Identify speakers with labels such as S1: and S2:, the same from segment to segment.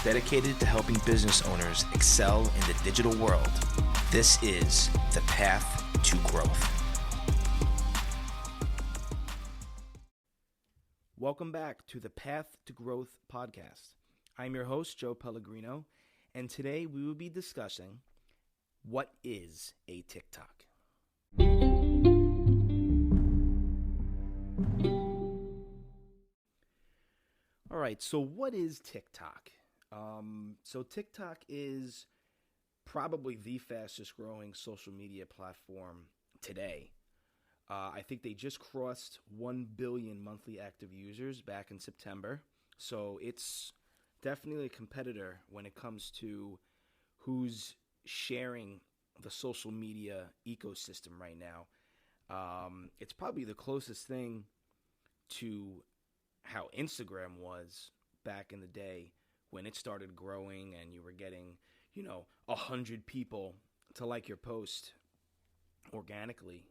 S1: dedicated to helping business owners excel in the digital world. This is The Path to Growth. Welcome back to the Path to Growth podcast. I'm your host, Joe Pellegrino, and today we will be discussing what is a TikTok. All right, so what is TikTok? So TikTok is probably the fastest growing social media platform today. I think they just crossed 1 billion monthly active users back in September. So it's definitely a competitor when it comes to who's sharing the social media ecosystem right now. It's probably the closest thing to how Instagram was back in the day when it started growing and you were getting, 100 people to like your post organically.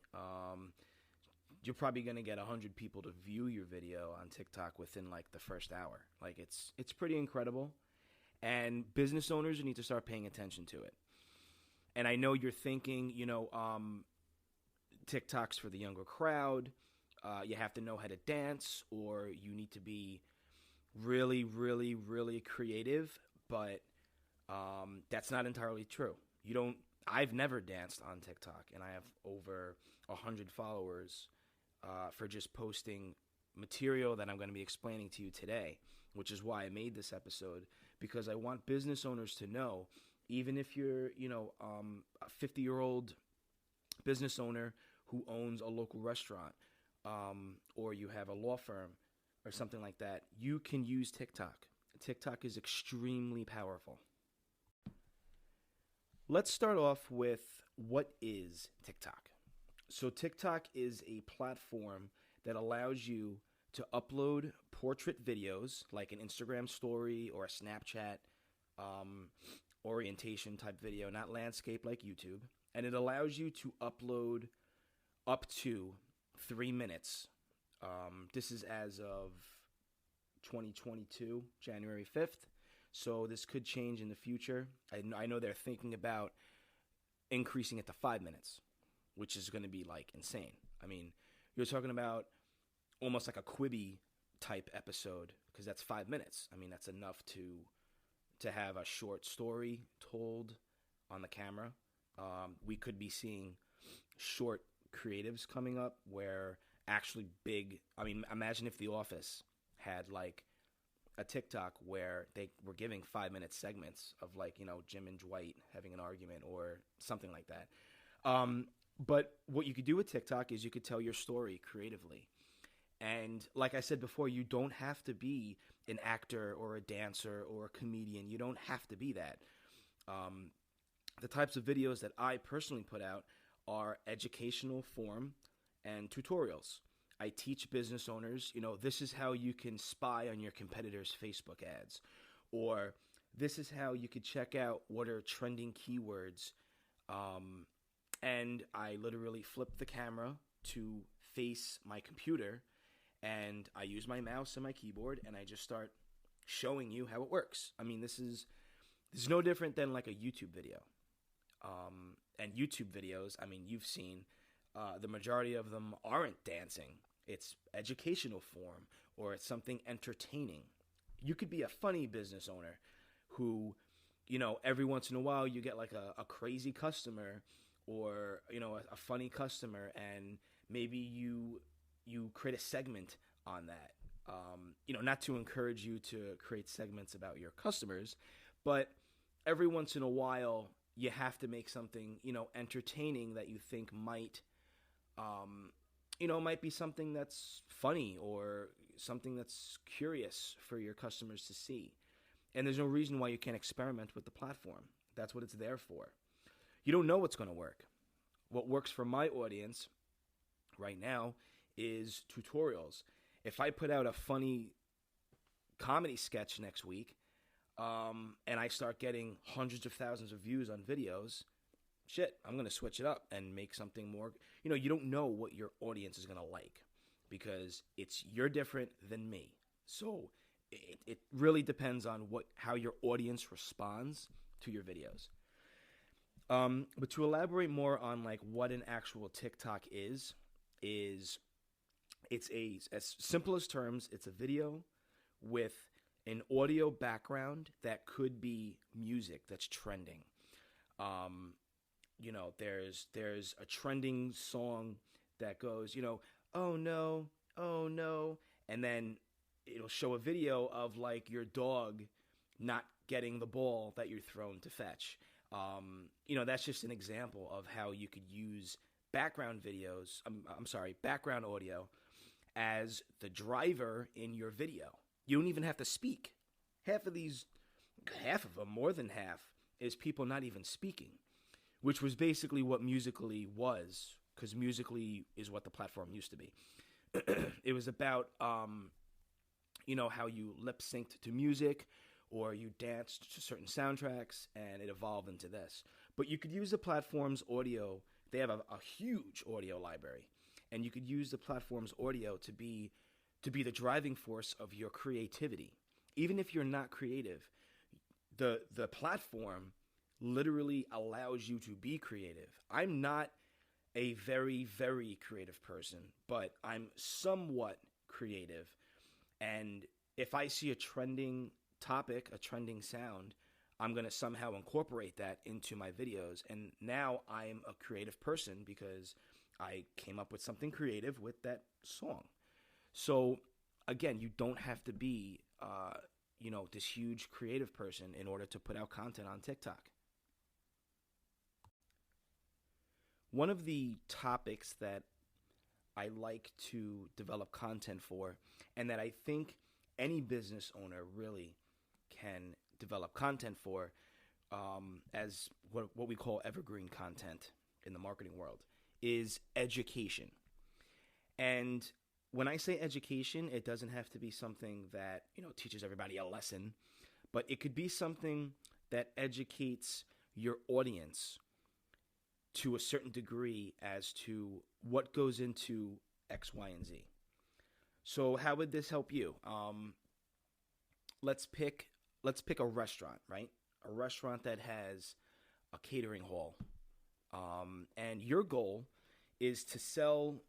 S1: You're probably going to get 100 people to view your video on TikTok within like the first hour. Like it's pretty incredible, and business owners need to start paying attention to it. And I know you're thinking, TikTok's for the younger crowd. You have to know how to dance, or you need to be really, really, really creative. But that's not entirely true. I've never danced on TikTok, and I have over 100 followers for just posting material that I'm going to be explaining to you today, which is why I made this episode, because I want business owners to know, even if you're, a 50-year-old business owner who owns a local restaurant, or you have a law firm or something like that, you can use TikTok. TikTok is extremely powerful. Let's start off with what is TikTok. So TikTok is a platform that allows you to upload portrait videos like an Instagram story or a Snapchat orientation type video, not landscape like YouTube. And it allows you to upload up to 3 minutes. This is as of 2022, January 5th. So this could change in the future. I know they're thinking about increasing it to 5 minutes, which is going to be like insane. I mean, you're talking about almost like a Quibi type episode, because that's 5 minutes. I mean, that's enough to have a short story told on the camera. We could be seeing short creatives coming up where actually big, imagine if The Office had like a TikTok where they were giving 5-minute segments of like, Jim and Dwight having an argument or something like that. But what you could do with TikTok is you could tell your story creatively. And like I said before, you don't have to be an actor or a dancer or a comedian. You don't have to be that. The types of videos that I personally put out are educational form and tutorials. I teach business owners, this is how you can spy on your competitors' Facebook ads, or this is how you could check out what are trending keywords. And I literally flip the camera to face my computer, and I use my mouse and my keyboard, and I just start showing you how it works. I mean, this is no different than like a YouTube video. And YouTube videos, you've seen the majority of them aren't dancing. It's educational form, or it's something entertaining. You could be a funny business owner who, every once in a while you get like a crazy customer, or, a funny customer, and maybe you create a segment on that. Not to encourage you to create segments about your customers, but every once in a while you have to make something, entertaining that you think might be something that's funny or something that's curious for your customers to see. And there's no reason why you can't experiment with the platform. That's what it's there for. You don't know what's going to work. What works for my audience right now is tutorials. If I put out a funny comedy sketch next week, and I start getting hundreds of thousands of views on videos, I'm going to switch it up and make something more. You don't know what your audience is going to like, because you're different than me. So it really depends on how your audience responds to your videos. But to elaborate more on like what an actual TikTok is it's as simple as terms, it's a video with an audio background that could be music that's trending. There's a trending song that goes, oh no, oh no, and then it'll show a video of like your dog not getting the ball that you're thrown to fetch. That's just an example of how you could use background audio as the driver in your video. You don't even have to speak. Half of them, more than half, is people not even speaking, which was basically what Musical.ly was, because Musical.ly is what the platform used to be. It was about, how you lip synced to music or you danced to certain soundtracks, and it evolved into this. But you could use the platform's audio. They have a huge audio library, and you could use the platform's audio to be the driving force of your creativity. Even if you're not creative, the platform literally allows you to be creative. I'm not a very, very creative person, but I'm somewhat creative. And if I see a trending topic, a trending sound, I'm going to somehow incorporate that into my videos. And now I'm a creative person because I came up with something creative with that song. So again, you don't have to be, this huge creative person in order to put out content on TikTok. One of the topics that I like to develop content for, and that I think any business owner really can develop content for, as what we call evergreen content in the marketing world, is education. And when I say education, it doesn't have to be something that, teaches everybody a lesson, but it could be something that educates your audience to a certain degree as to what goes into X, Y, and Z. So how would this help you? Let's pick a restaurant, right? A restaurant that has a catering hall, and your goal is to sell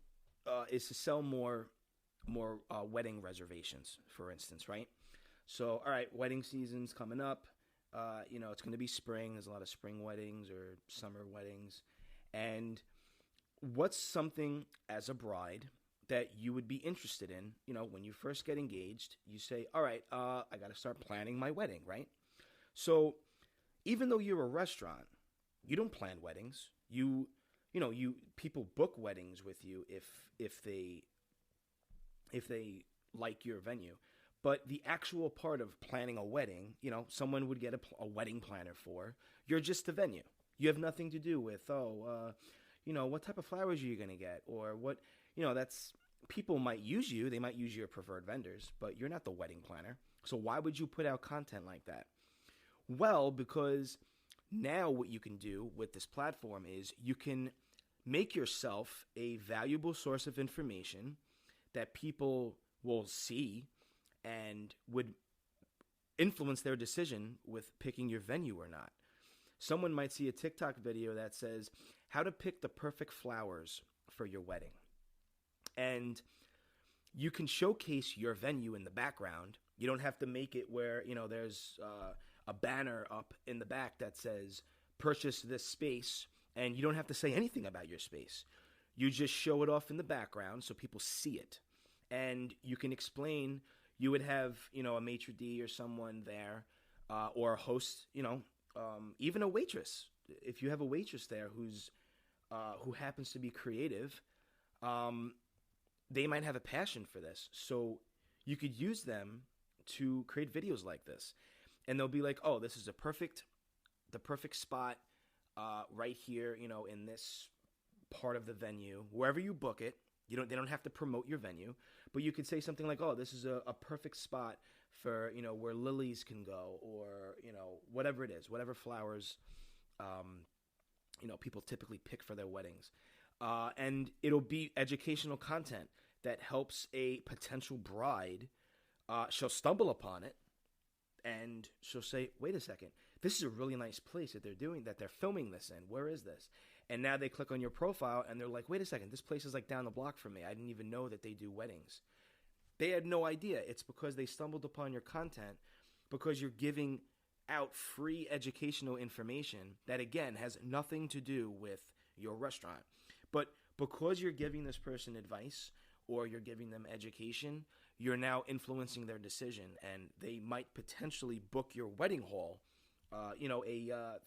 S1: more wedding reservations, for instance, right? So, all right, wedding season's coming up. It's going to be spring. There's a lot of spring weddings or summer weddings. And what's something as a bride that you would be interested in? When you first get engaged, you say, all right, I got to start planning my wedding, right? So even though you're a restaurant, you don't plan weddings. People book weddings with you if they like your venue. But the actual part of planning a wedding, someone would get a wedding planner for. You're just the venue. You have nothing to do with, what type of flowers are you going to get? Or what, people might use you. They might use your preferred vendors, but you're not the wedding planner. So why would you put out content like that? Well, because now what you can do with this platform is you can make yourself a valuable source of information that people will see and would influence their decision with picking your venue or not. Someone might see a TikTok video that says how to pick the perfect flowers for your wedding. And you can showcase your venue in the background. You don't have to make it where, there's a banner up in the back that says purchase this space, and you don't have to say anything about your space. You just show it off in the background so people see it. And you can explain, you would have, a maitre d' or someone there, or a host, even a waitress. If you have a waitress there who happens to be creative, they might have a passion for this. So you could use them to create videos like this. And they'll be like, oh, this is the perfect spot right here, in this part of the venue. Wherever you book it, they don't have to promote your venue, but you could say something like, oh, this is a perfect spot for, where lilies can go, or, whatever it is, whatever flowers, people typically pick for their weddings. And it'll be educational content that helps a potential bride she'll stumble upon it, and she'll say, "Wait a second, this is a really nice place that they're filming this in. Where is this?" And now they click on your profile, and they're like, "Wait a second, this place is like down the block from me. I didn't even know that they do weddings." They had no idea. It's because they stumbled upon your content because you're giving out free educational information that, again, has nothing to do with your restaurant. But because you're giving this person advice or you're giving them education, you're now influencing their decision, and they might potentially book your wedding hall, a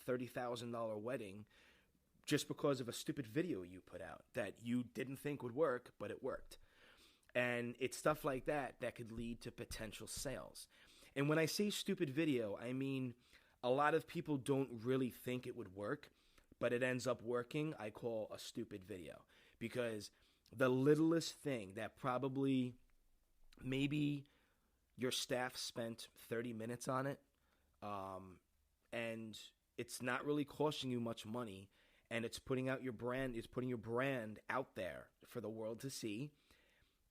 S1: $30,000 wedding, just because of a stupid video you put out that you didn't think would work, but it worked. And it's stuff like that that could lead to potential sales. And when I say stupid video, I mean a lot of people don't really think it would work, but it ends up working. I call a stupid video, because the littlest thing that probably maybe your staff spent 30 minutes on it, and it's not really costing you much money, and it's putting out your brand, it's putting your brand out there for the world to see.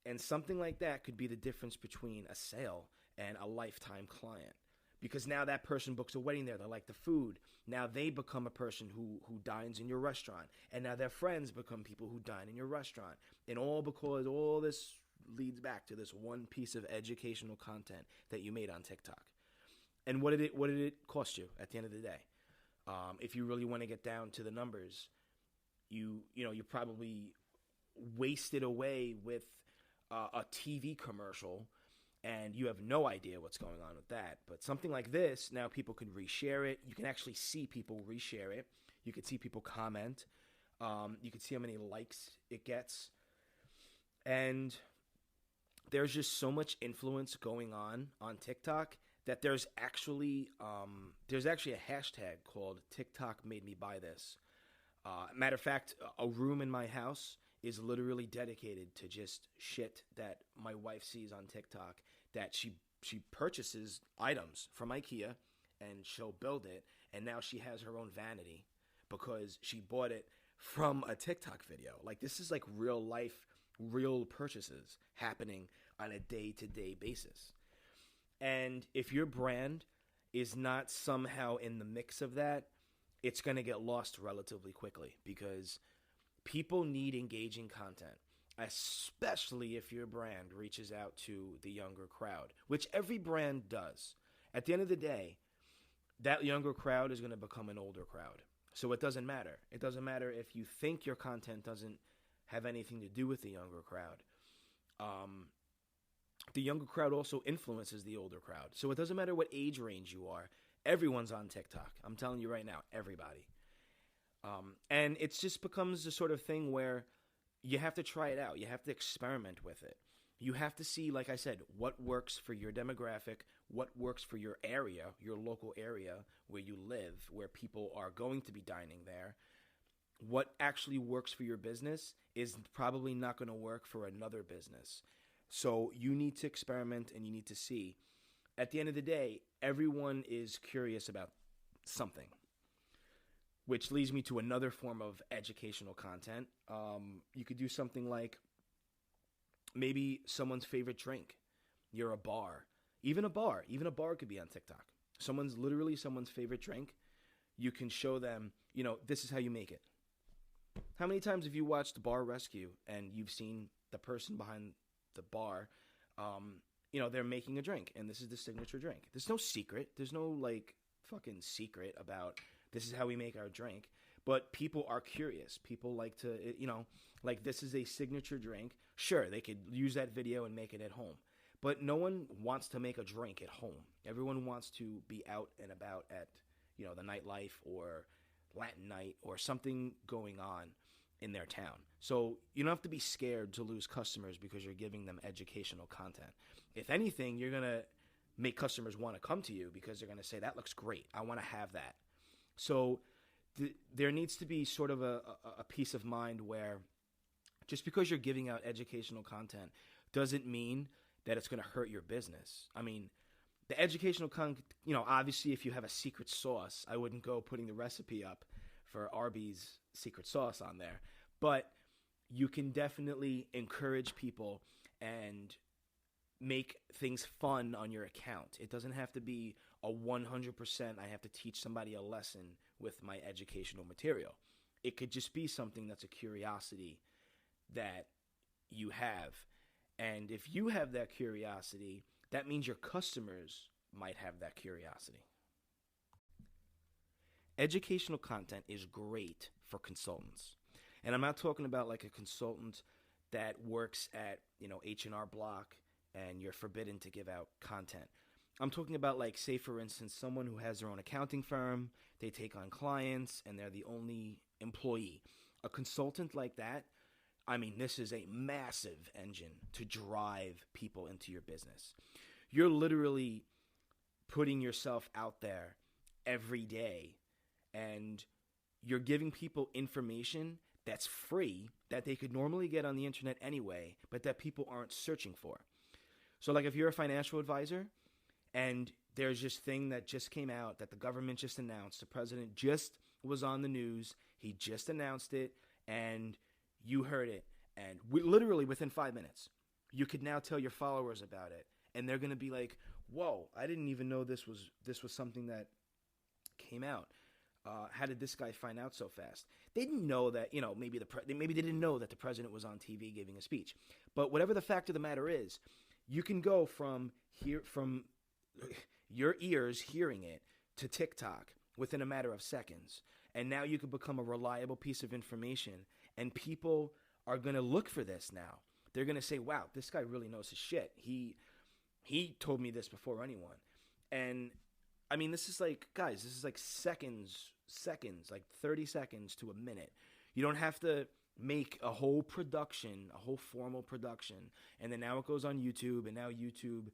S1: And something like that could be the difference between a sale and a lifetime client. Because now that person books a wedding there. They like the food. Now they become a person who dines in your restaurant. And now their friends become people who dine in your restaurant. And all because all this leads back to this one piece of educational content that you made on TikTok. And what did it cost you at the end of the day? If you really want to get down to the numbers, you probably wasted away with a TV commercial, and you have no idea what's going on with that. But something like this, now people can reshare it. You can actually see people reshare it. You can see people comment. You can see how many likes it gets. And there's just so much influence going on TikTok that there's actually a hashtag called TikTok made me buy this. Matter of fact, a room in my house is literally dedicated to just shit that my wife sees on TikTok, that she purchases items from IKEA and she'll build it, and now she has her own vanity because she bought it from a TikTok video. Like, this is like real life, real purchases happening on a day-to-day basis. And if your brand is not somehow in the mix of that, it's going to get lost relatively quickly, because people need engaging content, especially if your brand reaches out to the younger crowd, which every brand does. At the end of the day, that younger crowd is going to become an older crowd. So it doesn't matter. It doesn't matter if you think your content doesn't have anything to do with the younger crowd. The younger crowd also influences the older crowd. So it doesn't matter what age range you are. Everyone's on TikTok. I'm telling you right now, everybody. And it just becomes the sort of thing where you have to try it out. You have to experiment with it. You have to see, like I said, what works for your demographic, what works for your area, your local area where you live, where people are going to be dining there. What actually works for your business is probably not going to work for another business. So you need to experiment, and you need to see. At the end of the day, everyone is curious about something, which leads me to another form of educational content. You could do something like maybe someone's favorite drink. You're a bar. Even a bar could be on TikTok. Someone's favorite drink. You can show them, this is how you make it. How many times have you watched Bar Rescue and you've seen the person behind the bar, they're making a drink, and this is the signature drink. There's no secret. There's no fucking secret about this is how we make our drink. But people are curious. People like to, this is a signature drink. Sure, they could use that video and make it at home. But no one wants to make a drink at home. Everyone wants to be out and about at, the nightlife or Latin night or something going on in their town. So you don't have to be scared to lose customers because you're giving them educational content. If anything, you're going to make customers want to come to you because they're going to say, that looks great. I want to have that. So there needs to be sort of a peace of mind where just because you're giving out educational content doesn't mean that it's going to hurt your business. I mean, the educational obviously if you have a secret sauce, I wouldn't go putting the recipe up for Arby's secret sauce on there. But you can definitely encourage people and make things fun on your account. It doesn't have to be a 100% I have to teach somebody a lesson with my educational material. It could just be something that's a curiosity that you have. And if you have that curiosity, that means your customers might have that curiosity. Educational content is great for consultants. And I'm not talking about like a consultant that works at, H&R Block and you're forbidden to give out content. I'm talking about, like, say, for instance, someone who has their own accounting firm, they take on clients, and they're the only employee. A consultant like that, I mean, this is a massive engine to drive people into your business. You're literally putting yourself out there every day, and you're giving people information that's free that they could normally get on the internet anyway, but that people aren't searching for. So, like, if you're a financial advisor and there's this thing that just came out that the government just announced, the president just was on the news, he just announced it, and you heard it, and literally within 5 minutes, you could now tell your followers about it, and they're going to be like, whoa, I didn't even know this was something that came out. How did this guy find out so fast? They didn't know that, maybe they didn't know that the president was on TV giving a speech. But whatever the fact of the matter is, you can go from your ears hearing it to TikTok within a matter of seconds. And now you can become a reliable piece of information. And people are going to look for this now. They're going to say, wow, this guy really knows his shit. He told me this before anyone. And I mean, this is like, guys, this is like seconds, like 30 seconds to a minute. You don't have to make a whole production, a whole formal production, and then now it goes on YouTube, and now YouTube,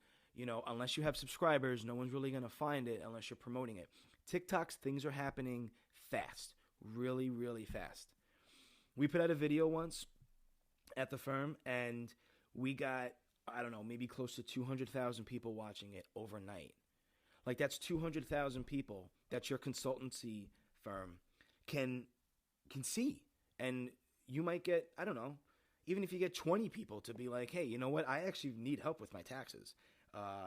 S1: unless you have subscribers, no one's really going to find it unless you're promoting it. TikTok's things are happening fast, really, really fast. We put out a video once at the firm, and we got, I don't know, maybe close to 200,000 people watching it overnight. Like, that's 200,000 people that your consultancy firm can see. And you might get, I don't know, even if you get 20 people to be like, hey, you know what? I actually need help with my taxes.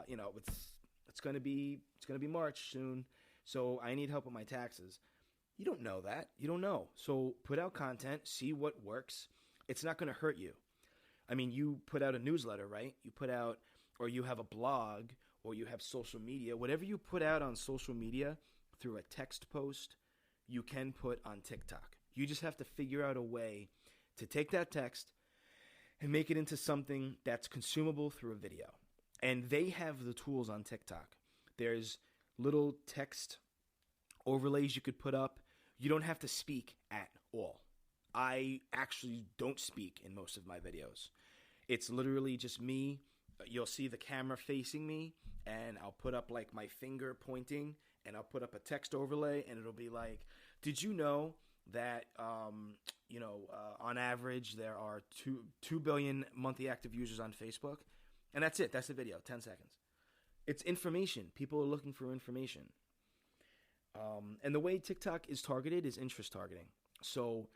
S1: It's going to be March soon, so I need help with my taxes. You don't know that. You don't know. So put out content, see what works. It's not going to hurt you. I mean, you put out a newsletter, right? You put out, or you have a blog, or you have social media. Whatever you put out on social media through a text post, you can put on TikTok. You just have to figure out a way to take that text and make it into something that's consumable through a video. And they have the tools on TikTok. There's little text overlays you could put up. You don't have to speak at all. I actually don't speak in most of my videos. It's literally just me. You'll see the camera facing me, and I'll put up like my finger pointing, and I'll put up a text overlay, and it'll be like, did you know that, on average, there are 2 billion monthly active users on Facebook? And that's it. That's the video, 10 seconds. It's information. People are looking for information. And the way TikTok is targeted is interest targeting. So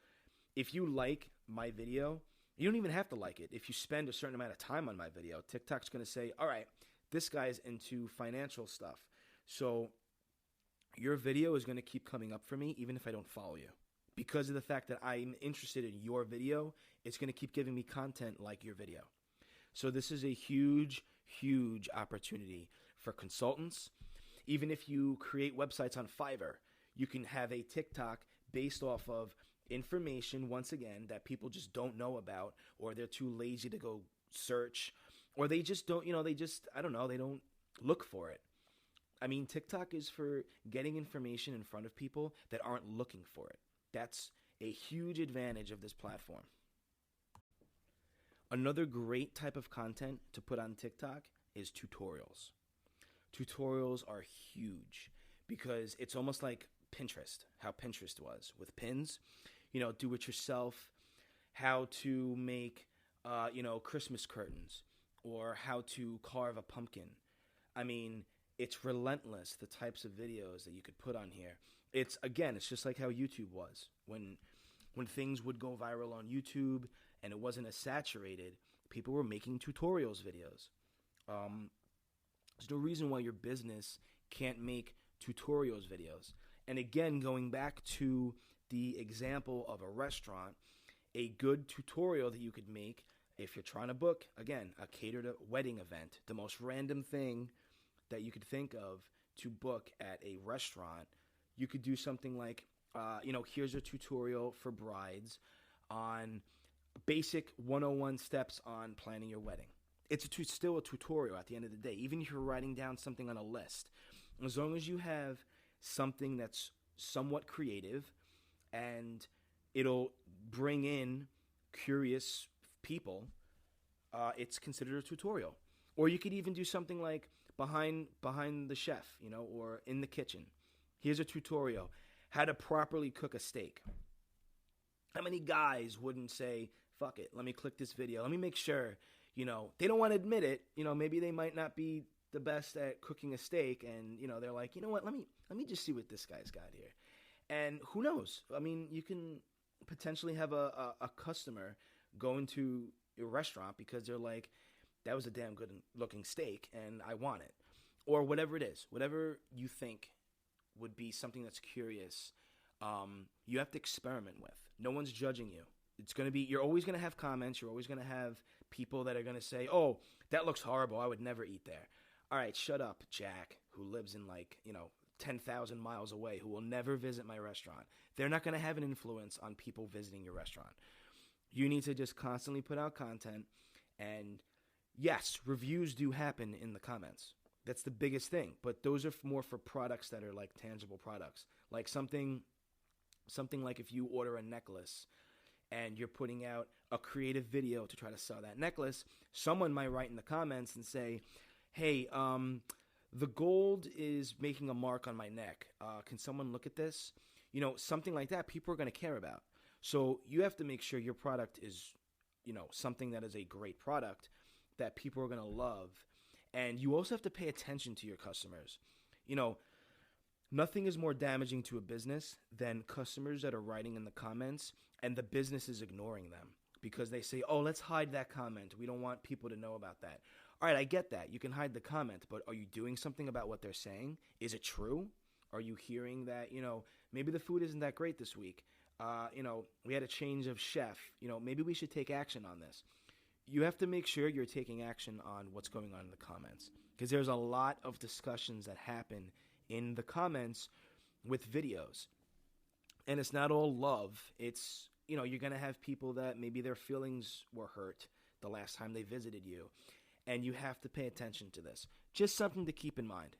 S1: if you like my video, you don't even have to like it. If you spend a certain amount of time on my video, TikTok's going to say, all right, this guy's into financial stuff. So your video is going to keep coming up for me even if I don't follow you. Because of the fact that I'm interested in your video, it's going to keep giving me content like your video. So this is a huge, huge opportunity for consultants. Even if you create websites on Fiverr, you can have a TikTok based off of information, once again, that people just don't know about, or they're too lazy to go search, or they just don't, they don't look for it. I mean, TikTok is for getting information in front of people that aren't looking for it. That's a huge advantage of this platform. Another great type of content to put on TikTok is tutorials. Tutorials are huge because it's almost like Pinterest, how Pinterest was with pins. Do it yourself, how to make, Christmas curtains, or how to carve a pumpkin. I mean, it's relentless, the types of videos that you could put on here. It's just like how YouTube was. When things would go viral on YouTube and it wasn't as saturated, people were making tutorials videos. There's no reason why your business can't make tutorials videos. And again, going back to the example of a restaurant, a good tutorial that you could make if you're trying to book, again, a catered wedding event, the most random thing that you could think of to book at a restaurant, you could do something like, here's a tutorial for brides on basic 101 steps on planning your wedding. It's still a tutorial at the end of the day, even if you're writing down something on a list. As long as you have something that's somewhat creative and it'll bring in curious people, it's considered a tutorial. Or you could even do something like behind the chef, or in the kitchen. Here's a tutorial, how to properly cook a steak. How many guys wouldn't say, fuck it, let me click this video. Let me make sure, they don't want to admit it. Maybe they might not be the best at cooking a steak, and, they're like, you know what, let me just see what this guy's got here. And who knows? I mean, you can potentially have a customer go into your restaurant because they're like, that was a damn good looking steak and I want it. Or whatever it is, whatever you think would be something that's curious, you have to experiment with. No one's judging you. You're always going to have comments. You're always going to have people that are going to say, oh, that looks horrible. I would never eat there. All right, shut up, Jack, who lives in 10,000 miles away, who will never visit my restaurant. They're not going to have an influence on people visiting your restaurant. You need to just constantly put out content. And yes, reviews do happen in the comments. That's the biggest thing. But those are more for products that are like tangible products. Like something like if you order a necklace and you're putting out a creative video to try to sell that necklace, someone might write in the comments and say, hey, the gold is making a mark on my neck. Can someone look at this? Something like that people are going to care about. So you have to make sure your product is, something that is a great product that people are going to love. And you also have to pay attention to your customers. Nothing is more damaging to a business than customers that are writing in the comments and the business is ignoring them because they say, oh, let's hide that comment. We don't want people to know about that. All right, I get that. You can hide the comment, but are you doing something about what they're saying? Is it true? Are you hearing that, maybe the food isn't that great this week? We had a change of chef. Maybe we should take action on this. You have to make sure you're taking action on what's going on in the comments because there's a lot of discussions that happen in the comments with videos. And it's not all love. It's, you're going to have people that maybe their feelings were hurt the last time they visited you. And you have to pay attention to this. Just something to keep in mind.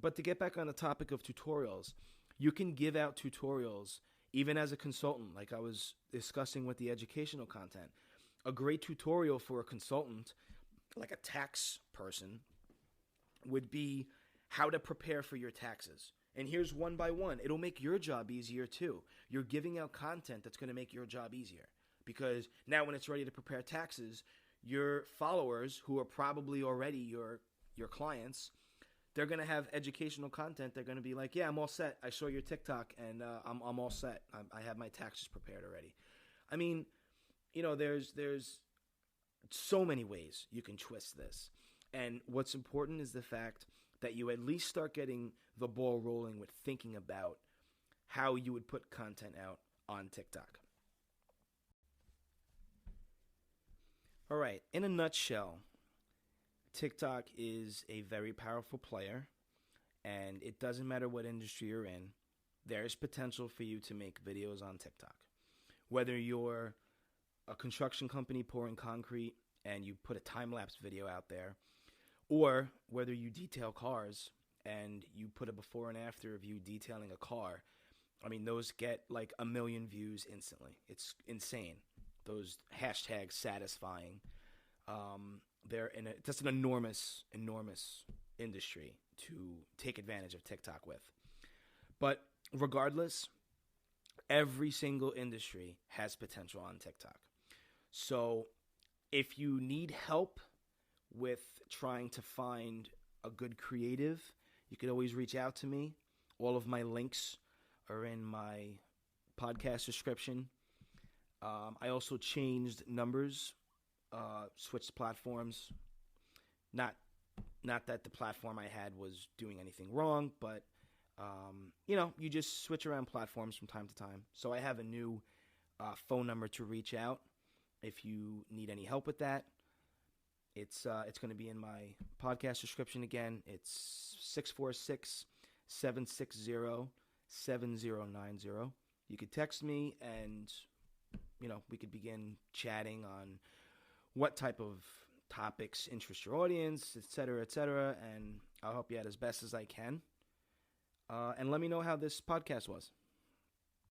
S1: But to get back on the topic of tutorials, you can give out tutorials even as a consultant, like I was discussing with the educational content. A great tutorial for a consultant, like a tax person, would be how to prepare for your taxes. And here's one by one. It'll make your job easier too. You're giving out content that's going to make your job easier. Because now when it's ready to prepare taxes, your followers, who are probably already your clients, they're going to have educational content. They're going to be like, yeah, I'm all set. I saw your TikTok and I'm all set. I have my taxes prepared already. I mean, there's so many ways you can twist this. And what's important is the fact that you at least start getting the ball rolling with thinking about how you would put content out on TikTok. All right, in a nutshell, TikTok is a very powerful player, and it doesn't matter what industry you're in, there is potential for you to make videos on TikTok. Whether you're a construction company pouring concrete and you put a time-lapse video out there, or whether you detail cars and you put a before and after of you detailing a car, I mean, those get like 1 million views instantly. It's insane. Those hashtags satisfying. That's an enormous industry to take advantage of TikTok with. But regardless, every single industry has potential on TikTok. So if you need help with trying to find a good creative, you can always reach out to me. All of my links are in my podcast description. I also changed numbers, switched platforms. Not that the platform I had was doing anything wrong, but you know, you just switch around platforms from time to time. So I have a new phone number to reach out if you need any help with that. It's going to be in my podcast description again. It's 646-760-7090. You could text me and, you know, we could begin chatting on what type of topics interest your audience, etc., and I'll help you out as best as I can. And let me know how this podcast was.